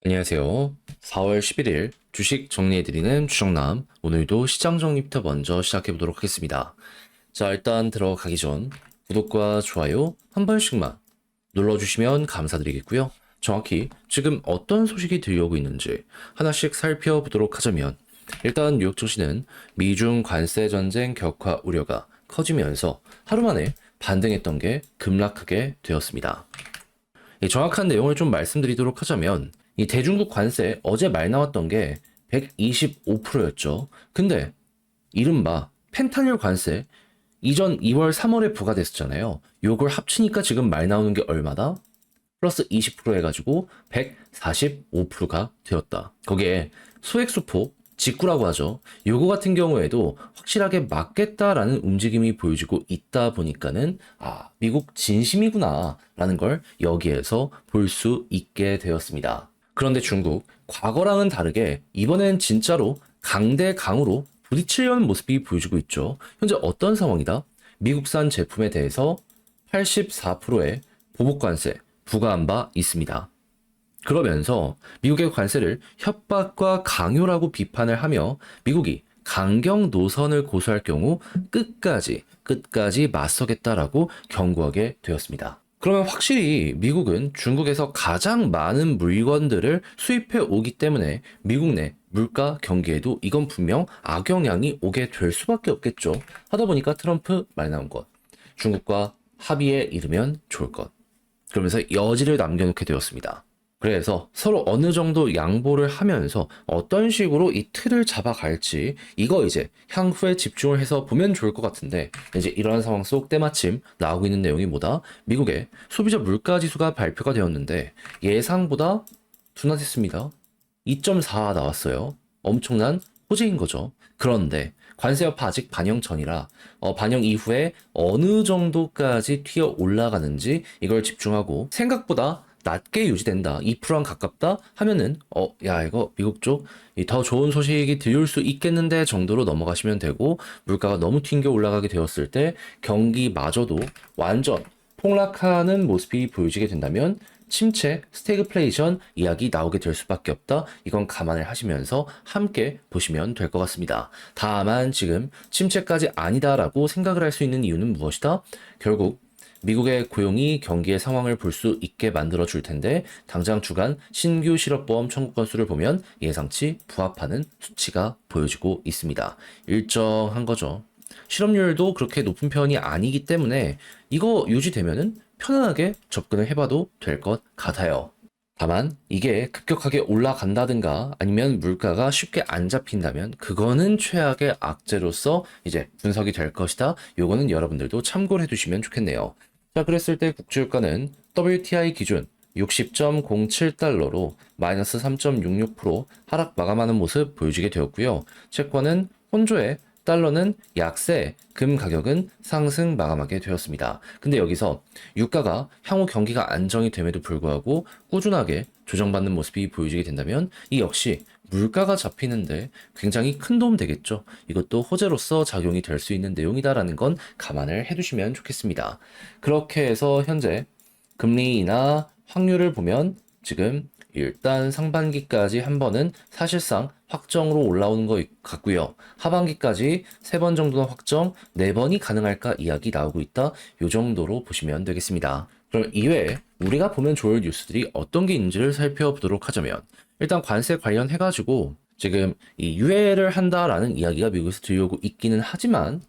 안녕하세요. 4월 11일 주식 정리해드리는 주정남. 오늘도 시장 정리부터 먼저 시작해보도록 하겠습니다. 자, 일단 들어가기 전 구독과 좋아요 한 번씩만 눌러주시면 감사드리겠고요. 정확히 지금 어떤 소식이 들려오고 있는지 하나씩 살펴보도록 하자면, 일단 뉴욕 증시는 미중 관세 전쟁 격화 우려가 커지면서 하루 만에 반등했던 게 급락하게 되었습니다. 이 정확한 내용을 좀 말씀드리도록 하자면, 이 대중국 관세 어제 말 나왔던 게 125%였죠. 근데 이른바 펜타닐 관세 이전 2월 3월에 부과됐었잖아요. 요걸 합치니까 지금 말 나오는 게 얼마다? 플러스 20% 해가지고 145%가 되었다. 거기에 소액수폭 직구라고 하죠. 요거 같은 경우에도 확실하게 맞겠다라는 움직임이 보여지고 있다 보니까는 미국 진심이구나 라는 걸 여기에서 볼 수 있게 되었습니다. 그런데 중국, 과거랑은 다르게 이번엔 진짜로 강대강으로 부딪히려는 모습이 보여지고 있죠. 현재 어떤 상황이다? 미국산 제품에 대해서 84%의 보복관세 부과한 바 있습니다. 그러면서 미국의 관세를 협박과 강요라고 비판을 하며 미국이 강경 노선을 고수할 경우 끝까지 맞서겠다라고 경고하게 되었습니다. 그러면 확실히 미국은 중국에서 가장 많은 물건들을 수입해 오기 때문에 미국 내 물가 경기에도 이건 분명 악영향이 오게 될 수밖에 없겠죠. 하다 보니까 트럼프 말 나온 것. 중국과 합의에 이르면 좋을 것. 그러면서 여지를 남겨놓게 되었습니다. 그래서 서로 어느 정도 양보를 하면서 어떤 식으로 이 틀을 잡아갈지 이거 이제 향후에 집중을 해서 보면 좋을 것 같은데, 이제 이러한 상황 속 때마침 나오고 있는 내용이 뭐다? 미국의 소비자 물가 지수가 발표가 되었는데 예상보다 둔화됐습니다. 2.4 나왔어요. 엄청난 호재인 거죠. 그런데 관세 여파 아직 반영 전이라 반영 이후에 어느 정도까지 튀어 올라가는지 이걸 집중하고, 생각보다 낮게 유지된다, 2%랑 가깝다 하면은 야 이거 미국 쪽 더 좋은 소식이 들려올 수 있겠는데 정도로 넘어가시면 되고, 물가가 너무 튕겨 올라가게 되었을 때 경기마저도 완전 폭락하는 모습이 보여지게 된다면 침체, 스태그플레이션 이야기 나오게 될 수밖에 없다. 이건 감안을 하시면서 함께 보시면 될 것 같습니다. 다만 지금 침체까지 아니다라고 생각을 할 수 있는 이유는 무엇이다? 결국 미국의 고용이 경기의 상황을 볼 수 있게 만들어 줄 텐데, 당장 주간 신규 실업보험 청구 건수를 보면 예상치 부합하는 수치가 보여지고 있습니다. 일정한 거죠. 실업률도 그렇게 높은 편이 아니기 때문에 이거 유지되면은 편안하게 접근을 해봐도 될 것 같아요. 다만 이게 급격하게 올라간다든가 아니면 물가가 쉽게 안 잡힌다면 그거는 최악의 악재로서 이제 분석이 될 것이다. 요거는 여러분들도 참고를 해두시면 좋겠네요. 자, 그랬을 때 국제유가는 WTI 기준 60.07달러로 마이너스 3.66% 하락 마감하는 모습 보여지게 되었고요. 채권은 혼조에, 달러는 약세, 금 가격은 상승 마감하게 되었습니다. 근데 여기서 유가가 향후 경기가 안정이 됨에도 불구하고 꾸준하게 조정받는 모습이 보여지게 된다면 이 역시 물가가 잡히는데 굉장히 큰 도움 되겠죠. 이것도 호재로서 작용이 될 수 있는 내용이다라는 건 감안을 해두시면 좋겠습니다. 그렇게 해서 현재 금리나 확률을 보면 지금 일단 상반기까지 한 번은 사실상 확정으로 올라오는 것 같고요. 하반기까지 3번 정도는 확정, 4번이 가능할까 이야기 나오고 있다. 요 정도로 보시면 되겠습니다. 그럼 이외에 우리가 보면 좋을 뉴스들이 어떤 게 있는지를 살펴보도록 하자면, 일단 관세 관련해가지고 지금 이 유예를 한다라는 이야기가 미국에서 들려오고 있기는 하지만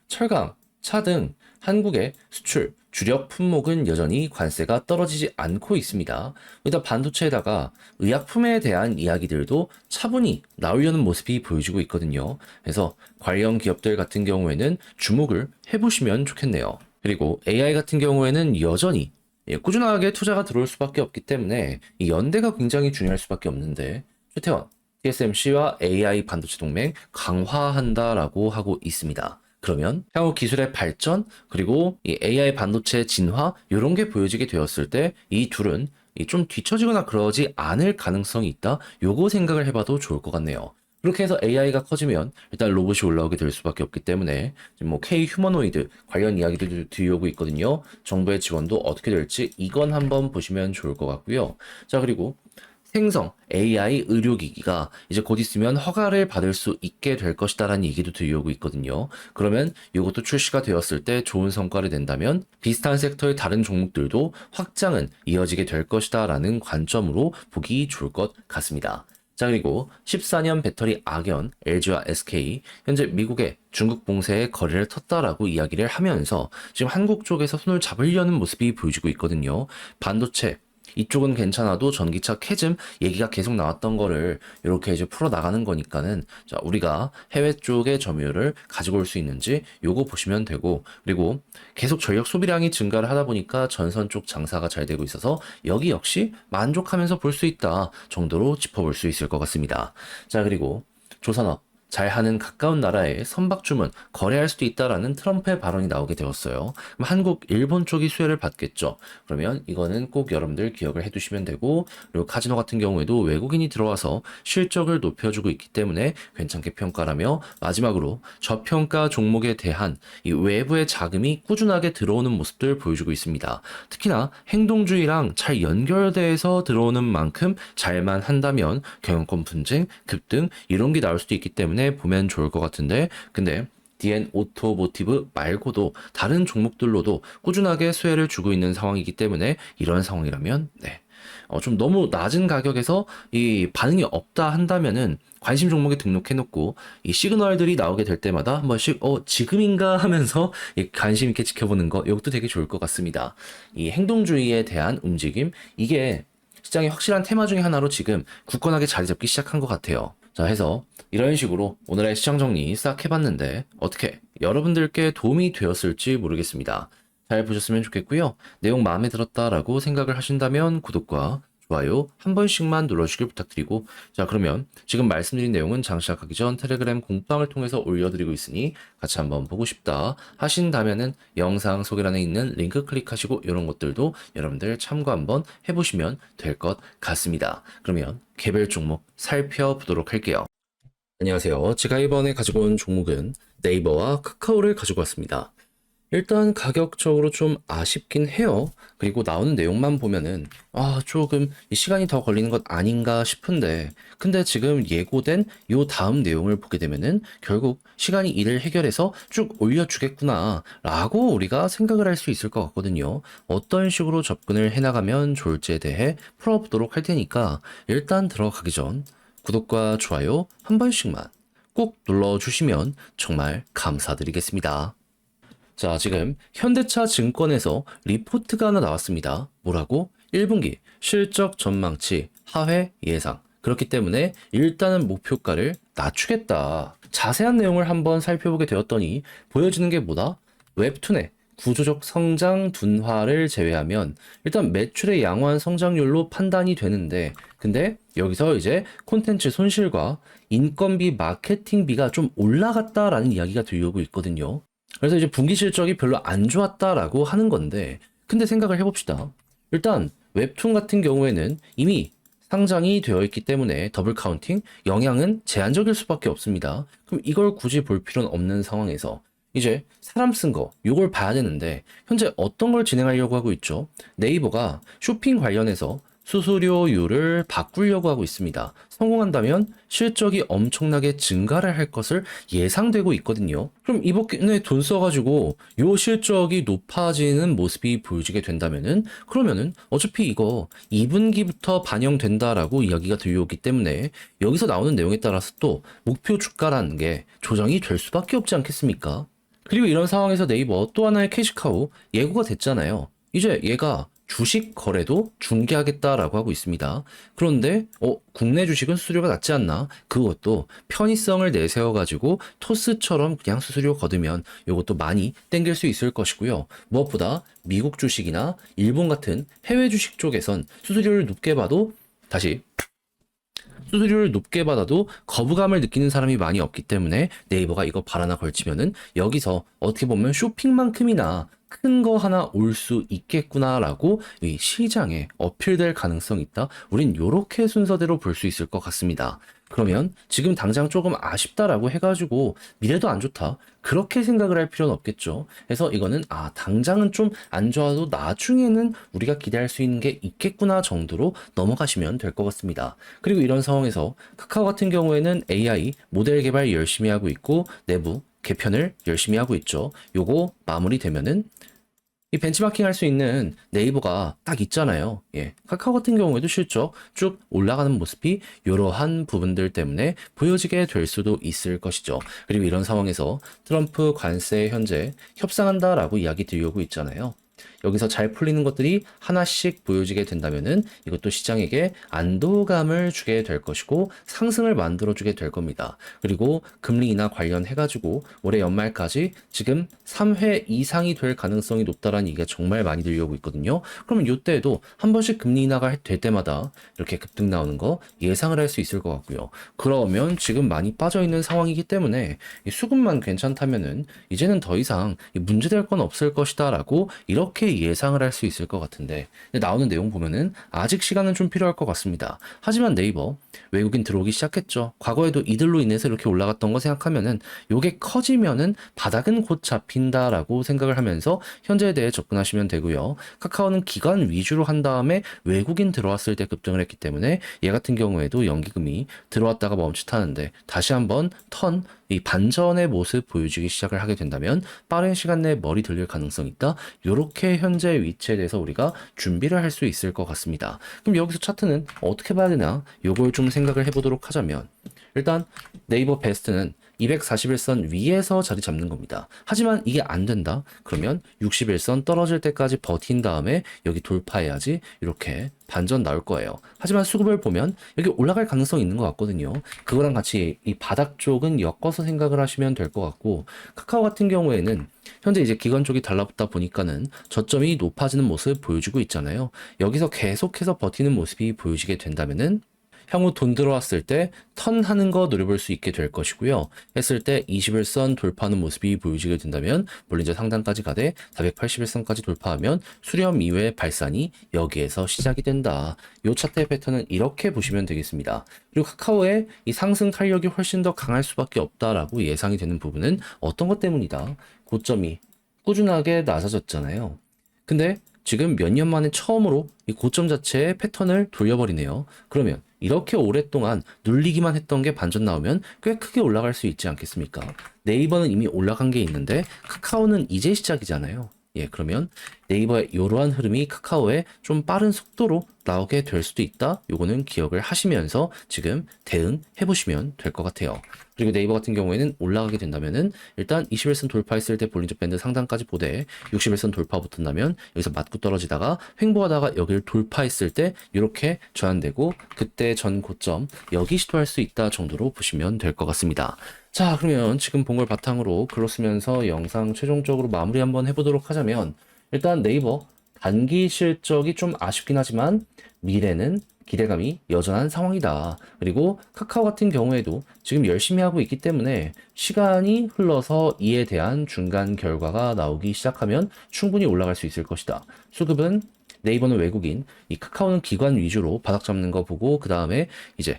철강, 차 등 한국의 수출 주력 품목은 여전히 관세가 떨어지지 않고 있습니다. 일단 반도체에다가 의약품에 대한 이야기들도 차분히 나오려는 모습이 보여지고 있거든요. 그래서 관련 기업들 같은 경우에는 주목을 해보시면 좋겠네요. 그리고 AI 같은 경우에는 여전히 꾸준하게 투자가 들어올 수밖에 없기 때문에 이 연대가 굉장히 중요할 수밖에 없는데, 최태원, TSMC와 AI 반도체 동맹 강화한다라고 하고 있습니다. 그러면 향후 기술의 발전 그리고 이 AI 반도체 진화 이런 게 보여지게 되었을 때 이 둘은 좀 뒤처지거나 그러지 않을 가능성이 있다. 요거 생각을 해봐도 좋을 것 같네요. 그렇게 해서 AI가 커지면 일단 로봇이 올라오게 될 수밖에 없기 때문에 지금 뭐 K 휴머노이드 관련 이야기들도 들려오고 있거든요. 정부의 지원도 어떻게 될지 이건 한번 보시면 좋을 것 같고요. 자, 그리고 생성 AI 의료기기가 이제 곧 있으면 허가를 받을 수 있게 될 것이다라는 얘기도 들려오고 있거든요. 그러면 이것도 출시가 되었을 때 좋은 성과를 낸다면 비슷한 섹터의 다른 종목들도 확장은 이어지게 될 것이다라는 관점으로 보기 좋을 것 같습니다. 자, 그리고 14년 배터리 악연 LG와 SK 현재 미국의 중국 봉쇄에 거래를 텄다라고 이야기를 하면서 지금 한국 쪽에서 손을 잡으려는 모습이 보여지고 있거든요. 반도체 이쪽은 괜찮아도 전기차 캐즘 얘기가 계속 나왔던 거를 이렇게 이제 풀어 나가는 거니까는 자, 우리가 해외 쪽의 점유율을 가지고 올 수 있는지 요거 보시면 되고, 그리고 계속 전력 소비량이 증가를 하다 보니까 전선 쪽 장사가 잘 되고 있어서 여기 역시 만족하면서 볼 수 있다 정도로 짚어볼 수 있을 것 같습니다. 자, 그리고 조선업 잘하는 가까운 나라에 선박 주문 거래할 수도 있다라는 트럼프의 발언이 나오게 되었어요. 그럼 한국, 일본 쪽이 수혜를 받겠죠. 그러면 이거는 꼭 여러분들 기억을 해두시면 되고, 그리고 카지노 같은 경우에도 외국인이 들어와서 실적을 높여주고 있기 때문에 괜찮게 평가라며, 마지막으로 저평가 종목에 대한 이 외부의 자금이 꾸준하게 들어오는 모습들 보여주고 있습니다. 특히나 행동주의랑 잘 연결돼서 들어오는 만큼 잘만 한다면 경영권 분쟁, 급등 이런 게 나올 수도 있기 때문에 보면 좋을 것 같은데, 근데 DN 오토모티브 말고도 다른 종목들로도 꾸준하게 수혜를 주고 있는 상황이기 때문에 이런 상황이라면 좀 너무 낮은 가격에서 이 반응이 없다 한다면은 관심 종목에 등록해놓고 이 시그널들이 나오게 될 때마다 한 번씩 지금인가 하면서 이 관심 있게 지켜보는 거, 이것도 되게 좋을 것 같습니다. 이 행동주의에 대한 움직임, 이게 시장의 확실한 테마 중에 하나로 지금 굳건하게 자리 잡기 시작한 것 같아요. 자, 해서 이런 식으로 오늘의 시장 정리 싹 해봤는데 어떻게 여러분들께 도움이 되었을지 모르겠습니다. 잘 보셨으면 좋겠고요. 내용 마음에 들었다라고 생각을 하신다면 구독과 좋아요 한 번씩만 눌러주길 부탁드리고, 자, 그러면 지금 말씀드린 내용은 장 시작하기 전 텔레그램 공방을 통해서 올려드리고 있으니 같이 한번 보고 싶다 하신다면은 영상 소개란에 있는 링크 클릭하시고 이런 것들도 여러분들 참고 한번 해보시면 될 것 같습니다. 그러면 개별 종목 살펴보도록 할게요. 안녕하세요. 제가 이번에 가지고 온 종목은 네이버와 카카오를 가지고 왔습니다. 일단 가격적으로 좀 아쉽긴 해요. 그리고 나오는 내용만 보면은 조금 이 시간이 더 걸리는 것 아닌가 싶은데, 근데 지금 예고된 요 다음 내용을 보게 되면은 결국 시간이 이를 해결해서 쭉 올려주겠구나 라고 우리가 생각을 할 수 있을 것 같거든요. 어떤 식으로 접근을 해나가면 좋을지에 대해 풀어보도록 할 테니까 일단 들어가기 전 구독과 좋아요 한 번씩만 꼭 눌러주시면 정말 감사드리겠습니다. 자, 지금 현대차 증권에서 리포트가 하나 나왔습니다. 뭐라고? 1분기 실적 전망치 하회 예상. 그렇기 때문에 일단은 목표가를 낮추겠다. 자세한 내용을 한번 살펴보게 되었더니 보여지는 게 뭐다? 웹툰의 구조적 성장 둔화를 제외하면 일단 매출의 양호한 성장률로 판단이 되는데, 근데 여기서 이제 콘텐츠 손실과 인건비 마케팅비가 좀 올라갔다라는 이야기가 들려오고 있거든요. 그래서 이제 분기 실적이 별로 안 좋았다라고 하는 건데, 근데 생각을 해봅시다. 일단 웹툰 같은 경우에는 이미 상장이 되어 있기 때문에 더블 카운팅 영향은 제한적일 수밖에 없습니다. 그럼 이걸 굳이 볼 필요는 없는 상황에서 이제 사람 쓴 거 요걸 봐야 되는데, 현재 어떤 걸 진행하려고 하고 있죠? 네이버가 쇼핑 관련해서 수수료율을 바꾸려고 하고 있습니다. 성공한다면 실적이 엄청나게 증가를 할 것을 예상되고 있거든요. 그럼 이번에 돈 써가지고 요 실적이 높아지는 모습이 보여지게 된다면은, 그러면은 어차피 이거 2분기부터 반영된다라고 이야기가 들려오기 때문에 여기서 나오는 내용에 따라서 또 목표 주가라는 게 조정이 될 수밖에 없지 않겠습니까? 그리고 이런 상황에서 네이버 또 하나의 캐시카우 예고가 됐잖아요. 이제 얘가 주식 거래도 중개하겠다라고 하고 있습니다. 그런데 국내 주식은 수수료가 낮지 않나? 그것도 편의성을 내세워가지고 토스처럼 그냥 수수료 거두면 이것도 많이 땡길 수 있을 것이고요. 무엇보다 미국 주식이나 일본 같은 해외 주식 쪽에선 수수료를 높게 봐도 수수료를 높게 받아도 거부감을 느끼는 사람이 많이 없기 때문에 네이버가 이거 발 하나 걸치면은 여기서 어떻게 보면 쇼핑만큼이나 큰 거 하나 올 수 있겠구나라고 이 시장에 어필될 가능성이 있다. 우린 요렇게 순서대로 볼 수 있을 것 같습니다. 그러면 지금 당장 조금 아쉽다라고 해가지고 미래도 안 좋다. 그렇게 생각을 할 필요는 없겠죠. 그래서 이거는 당장은 좀 안 좋아도 나중에는 우리가 기대할 수 있는 게 있겠구나 정도로 넘어가시면 될 것 같습니다. 그리고 이런 상황에서 카카오 같은 경우에는 AI 모델 개발 열심히 하고 있고 내부 개편을 열심히 하고 있죠. 요거 마무리되면은 이 벤치마킹 할 수 있는 네이버가 딱 있잖아요. 예. 카카오 같은 경우에도 실적 쭉 올라가는 모습이 이러한 부분들 때문에 보여지게 될 수도 있을 것이죠. 그리고 이런 상황에서 트럼프 관세 현재 협상한다라고 이야기 드리고 있잖아요. 여기서 잘 풀리는 것들이 하나씩 보여지게 된다면은 이것도 시장에게 안도감을 주게 될 것이고 상승을 만들어주게 될 겁니다. 그리고 금리 인하 관련해가지고 올해 연말까지 지금 3회 이상이 될 가능성이 높다라는 얘기가 정말 많이 들려오고 있거든요. 그러면 이때에도 한 번씩 금리 인하가 될 때마다 이렇게 급등 나오는 거 예상을 할 수 있을 것 같고요. 그러면 지금 많이 빠져있는 상황이기 때문에 이 수급만 괜찮다면은 이제는 더 이상 문제될 건 없을 것이다 라고 이렇게 예상을 할 수 있을 것 같은데 나오는 내용 보면은 아직 시간은 좀 필요할 것 같습니다. 하지만 네이버 외국인 들어오기 시작했죠. 과거에도 이들로 인해서 이렇게 올라갔던 거 생각하면은 요게 커지면은 바닥은 곧 잡힌다라고 생각을 하면서 현재에 대해 접근하시면 되고요. 카카오는 기관 위주로 한 다음에 외국인 들어왔을 때 급등을 했기 때문에 얘 같은 경우에도 연기금이 들어왔다가 멈칫하는데 다시 한번 이 반전의 모습 보여주기 시작을 하게 된다면 빠른 시간 내에 머리 들릴 가능성이 있다. 요렇게 현재 위치에 대해서 우리가 준비를 할 수 있을 것 같습니다. 그럼 여기서 차트는 어떻게 봐야 되나? 요걸 좀 생각을 해보도록 하자면 일단 네이버 베스트는 241선 위에서 자리 잡는 겁니다. 하지만 이게 안 된다? 그러면 61선 떨어질 때까지 버틴 다음에 여기 돌파해야지 이렇게 반전 나올 거예요. 하지만 수급을 보면 여기 올라갈 가능성이 있는 것 같거든요. 그거랑 같이 이 바닥 쪽은 엮어서 생각을 하시면 될 것 같고 카카오 같은 경우에는 현재 이제 기관 쪽이 달라붙다 보니까는 저점이 높아지는 모습 보여주고 있잖아요. 여기서 계속해서 버티는 모습이 보여지게 된다면은 향후 돈 들어왔을 때 턴하는 거 노려볼 수 있게 될 것이고요. 했을 때 21선 돌파하는 모습이 보여지게 된다면 볼린저 상단까지 가되 481선까지 돌파하면 수렴 이후의 발산이 여기에서 시작이 된다. 요 차트의 패턴은 이렇게 보시면 되겠습니다. 그리고 카카오의 이 상승 탄력이 훨씬 더 강할 수밖에 없다라고 예상이 되는 부분은 어떤 것 때문이다. 고점이 꾸준하게 낮아졌잖아요. 근데 지금 몇 년 만에 처음으로 이 고점 자체의 패턴을 돌려버리네요. 그러면 이렇게 오랫동안 눌리기만 했던 게 반전 나오면 꽤 크게 올라갈 수 있지 않겠습니까? 네이버는 이미 올라간 게 있는데 카카오는 이제 시작이잖아요. 예, 그러면 네이버의 이러한 흐름이 카카오에 좀 빠른 속도로 나오게 될 수도 있다. 요거는 기억을 하시면서 지금 대응해 보시면 될 것 같아요. 그리고 네이버 같은 경우에는 올라가게 된다면은 일단 21선 돌파했을 때 볼린저 밴드 상단까지 보되 61선 돌파 붙은다면 여기서 맞고 떨어지다가 횡보하다가 여기를 돌파했을 때 이렇게 저항되고 그때 전 고점 여기 시도할 수 있다 정도로 보시면 될 것 같습니다. 자, 그러면 지금 본 걸 바탕으로 글로 쓰면서 영상 최종적으로 마무리 한번 해보도록 하자면 일단 네이버 단기 실적이 좀 아쉽긴 하지만 미래는 기대감이 여전한 상황이다. 그리고 카카오 같은 경우에도 지금 열심히 하고 있기 때문에 시간이 흘러서 이에 대한 중간 결과가 나오기 시작하면 충분히 올라갈 수 있을 것이다. 수급은 네이버는 외국인, 이 카카오는 기관 위주로 바닥 잡는 거 보고 그 다음에 이제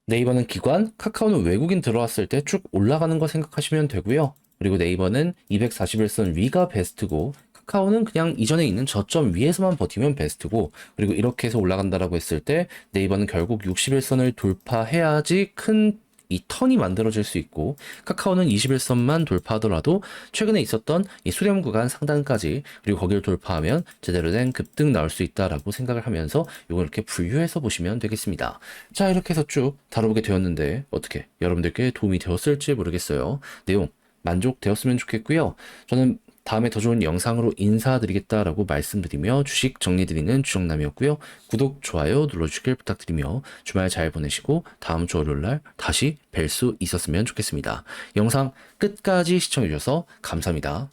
네이버는 기관, 카카오는 외국인 들어왔을 때 쭉 올라가는 거 생각하시면 되고요. 그리고 네이버는 241선 위가 베스트고 카카오는 그냥 이전에 있는 저점 위에서만 버티면 베스트고 그리고 이렇게 해서 올라간다라고 했을 때 네이버는 결국 61선을 돌파해야지 큰 이 턴이 만들어질 수 있고 카카오는 21선만 돌파하더라도 최근에 있었던 이 수렴 구간 상단까지 그리고 거기를 돌파하면 제대로 된 급등 나올 수 있다라고 생각을 하면서 이걸 이렇게 분류해서 보시면 되겠습니다. 자, 이렇게 해서 쭉 다뤄보게 되었는데 어떻게 여러분들께 도움이 되었을지 모르겠어요. 내용 만족되었으면 좋겠고요. 저는 다음에 더 좋은 영상으로 인사드리겠다라고 말씀드리며 주식 정리드리는 주정남이었고요. 구독, 좋아요 눌러주길 부탁드리며 주말 잘 보내시고 다음 주 월요일날 다시 뵐 수 있었으면 좋겠습니다. 영상 끝까지 시청해주셔서 감사합니다.